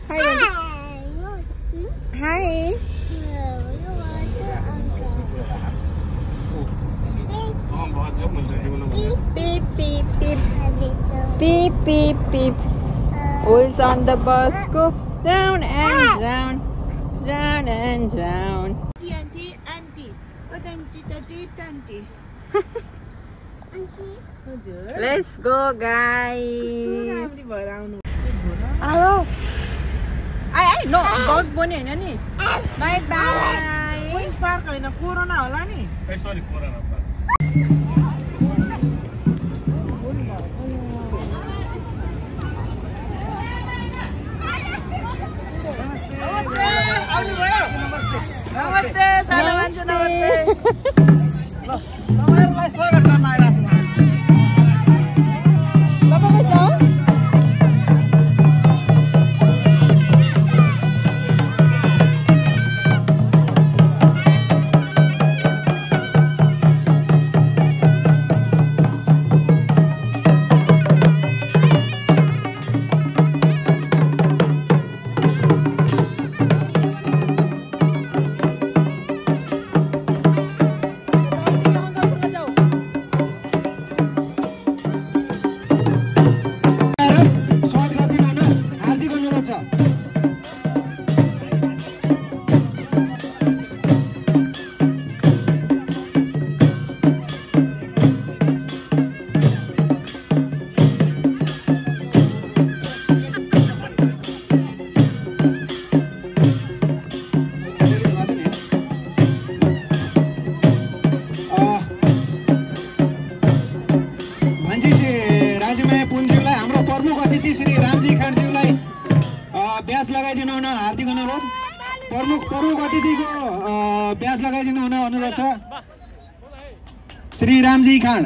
Hi. Hi. Beep, beep, beep. Beep, beep, beep. Who's on the bus? Go down and down. Down and down. Auntie. What auntie? Let's go, guys. Hello. I no. Bus bone हैन नि. Bye bye. Queen's Park हैन corona होला नि. ए sorry corona park. नमस्ते सानो मान्छे नमस्ते ल तपाईहरुलाई स्वागत गर्न आइराछु म तपाईले जाऊ श्री रामजी खाँडज्यूलाई ब्याज लगाइदिनु हुन हार्दिक अनुरोध प्रमुख अतिथिको ब्याज लगाइदिनु हुन अनुरोध छ श्री रामजी खाँड